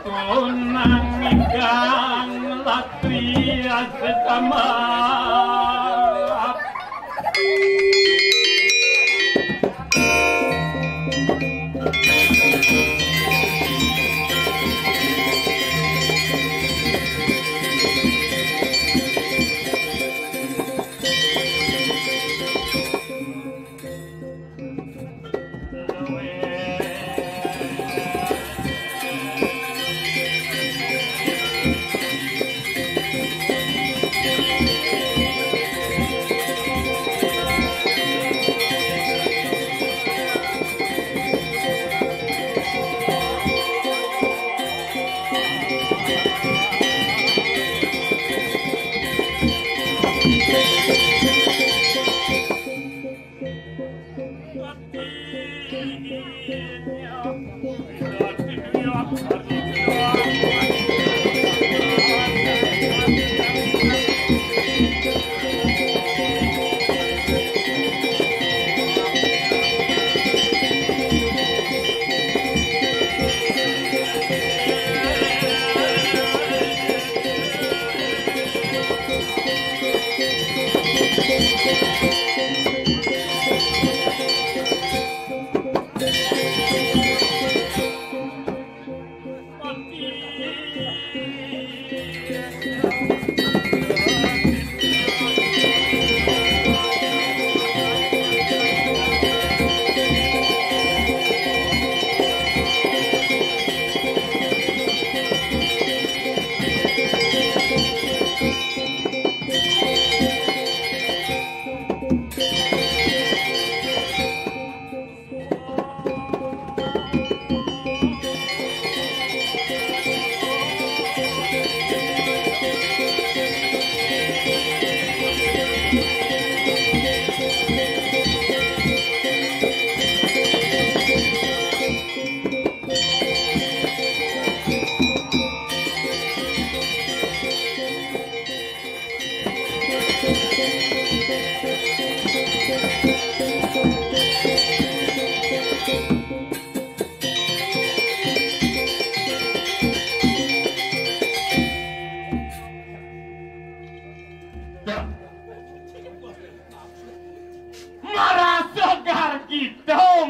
tunang ikang latria sekamap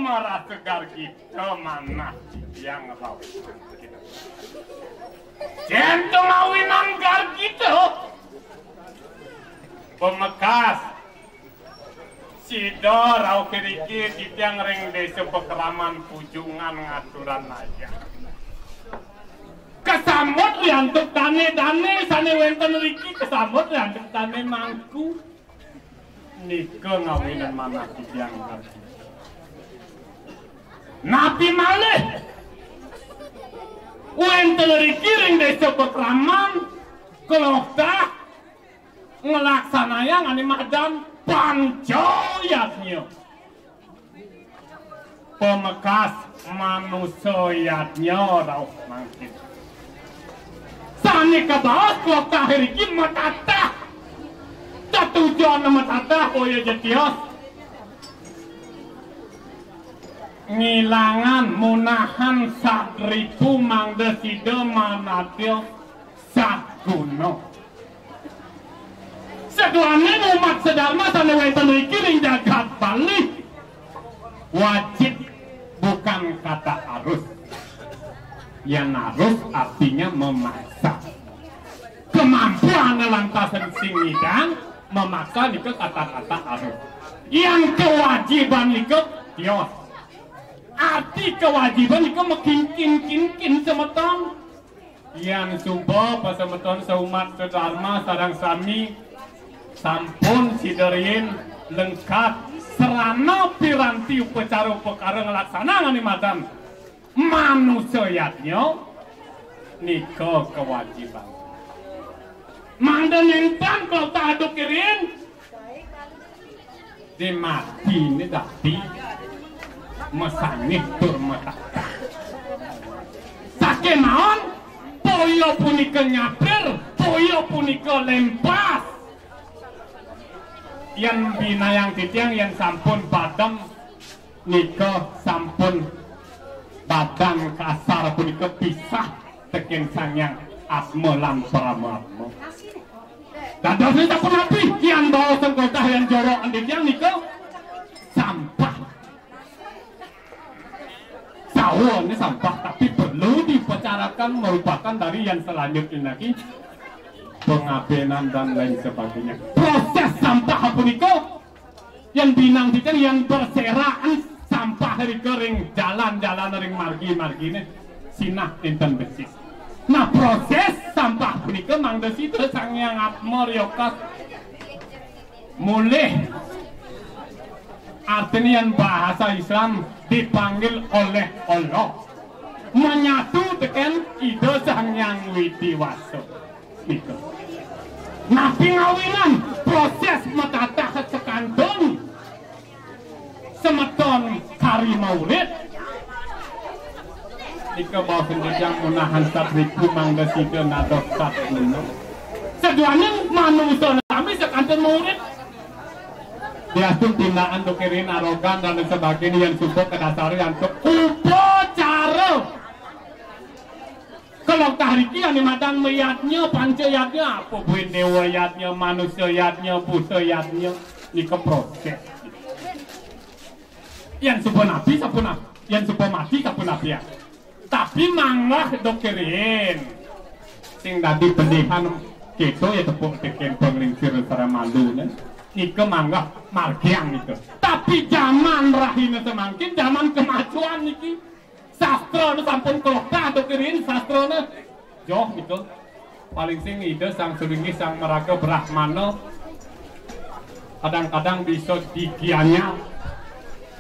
marah segar gitu mana yang raw centong awinan gar gitu pemekas sido raw keriki ditang ring desa pekeraman pujungan ngaturan aja kesamut liantuk dane sane wenten riki kesamut liantuk dane mangku nika ngawinan mana yang gar napi malih wenten riki ring desa pekeraman kelokta ngelaksanaya ngani madam pancoyatnya pemekas manusoyatnya raw mangkin sani kebawas kelokta riki matata tujuan matata oya jatios ngilangan munahan sadripu mangdesido manatio sakuno seduane umat sedharma sana wenten iki ring jagat balik wajib bukan kata arus yang arus artinya memaksa kemampuan lantasan singidang memaksa nika kata-kata arus yang kewajiban nika tios arti kewajiban itu makin semeton yang subuh pasemeton seumat sedharma sarang sami sampun siderin lengkap serana piranti upacara ngelaksanaan nih madam manusiatnya niko kewajiban mandan yang kalau tak ada kirin di mati ini tapi mesanih bermetaka sakit naon poyo punika nyapir poyo punika lempas yang binayang titiang yang sampun badam nika sampun badan kasar punika pisah teking sangyang atma lan paramatma. Dados sampun nabi yang bawa sengkotah yang jorok andik yang niku sampah. Sawah ini sampah tapi perlu dibicarakan merupakan dari yang selanjutnya lagi pengabenan dan lain sebagainya. Proses sampah apa niku yang binang dikir yang berserakan sampah dari kering jalan-jalan ring margi-margi ini sinah tinten besis. Nah proses sampah punika mangda situ sangyang atma riokas mulih artinya yang bahasa Islam dipanggil oleh Allah menyatu dengan ide sangyang widiwaso itu. Nah pingawinan proses metatah sekantong semeton kari maulid ika bawa senjang menahan satriku mangga sida nadok satuna seduanya manusia kami sekanten maulid diatur tindakan dokirin arogan dan sebagainya yang support ke dasar yang upacara kalau tahriki yang dimadan meyatnya pancayatnya apa buin dewa yatnya manusia yatnya busa yatnya ika proses yang support nabi sapun nabi yang support mati sapun nabi ya. Tapi manglah dokirin sing dadi pendihan gitu ya tepuk teken penglingsir secara malu kan nika manglah margiang itu tapi zaman rahina semangkin zaman kemajuan niki sastra nu sampun kelokah dokirin sastra nu joh itu paling sing ide sang sulingi sang meraga brahmana kadang-kadang bisa dikianya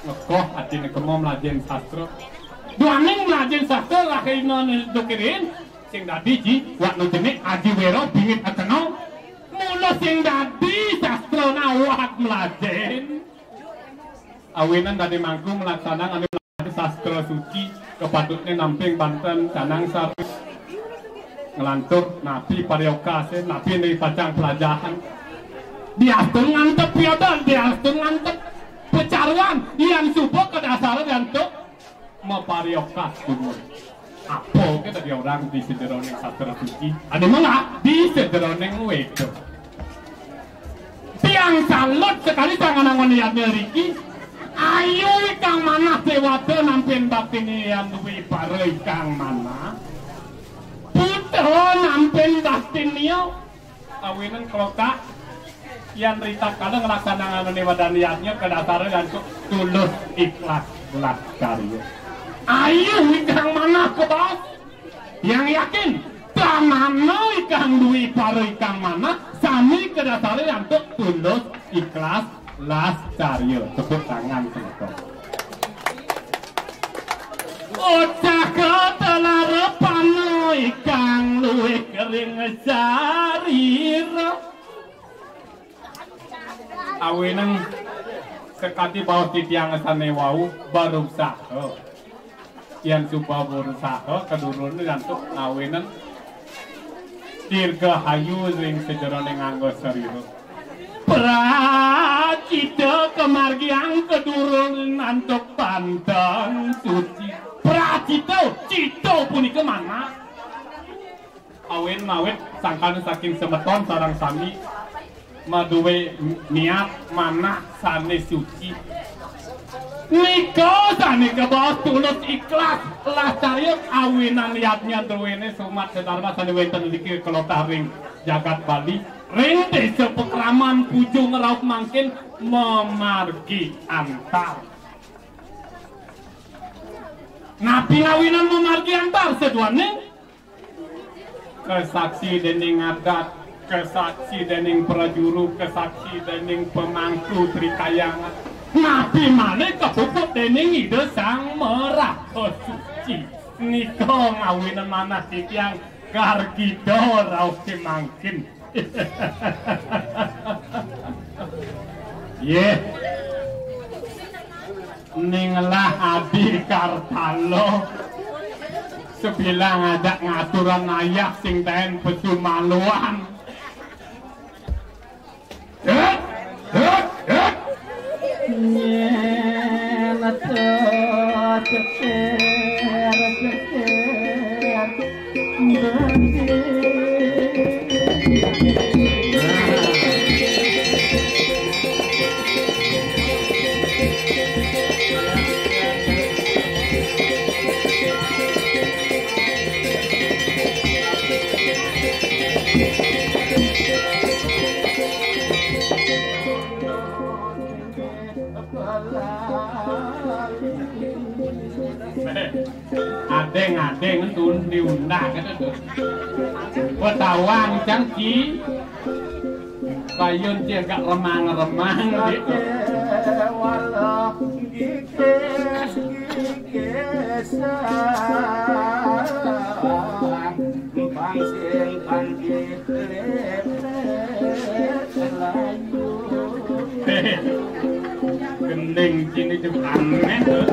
ngekoh hati nekemo melajen sastra duaning melajen sastra rahina dokirin sing dadi ji wak nujene aji wero bingit ateno mula sing dadi sastra nawak melajen awinan dadi mangku melaksanakan sastra suci kepatutnya namping Banten Canang Sari ngelantur nabi pariokase nabi dari pacang pelajaran diatur ngantep piodon diatur ngantep pecaruan yang subuh ke dasar dan tuh mepariokas dulu apa kita dia orang di sederoneng sastra suci ada mana di sederoneng wedo tiang salut sekali tangan angon liatnya Riki ayo ikang mana sewata nampin bakti yang duwi pare ikang mana putra nampin bakti niyo awinan kalau tak yang rita kala ngelaksanakan wadan liatnya ke dasar dan tulus ikhlas belas karya ayo ikang mana ke bawah yang yakin tamano ikang duwi pare ikang mana sami ke dasar yang tulus ikhlas las caryo tepuk tangan semua ocak telah repano ikang luwe kering sarira awinan sekati bawah titiang sane wau baru usaha yang coba berusaha kedurun dan tuh awinan dirga hayu ring sejeroning anggo sarira Pracita kemargian kedurun nantuk Banten suci Pracita cito punika mana awin mawit sangkan saking semeton sarang sami maduwe niat mana sane suci nika sane kebawah tulus ikhlas lah cari awinan niatnya duwene sumat sedharma sane wenten dikir kalau taring jagat Bali ring desa pekraman pujung raup mangkin memargi antar napi ngawinan memargi antar seduane kesaksi dening adat kesaksi dening prajuru kesaksi dening pemangku trikayangan napi malih kepuput dening ide sang merah suci nika ngawinan manah titiang gargido raup mangkin yeah. Ninglah Adi Kartalo sebilang ada ngaturan ayah sing daen pesumaluan Adeng itu diundang kan itu. Petawang cangki, payun dia agak remang-remang gitu. Gending sini juga aneh tuh.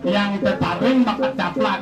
Yang tertaring bakal caplak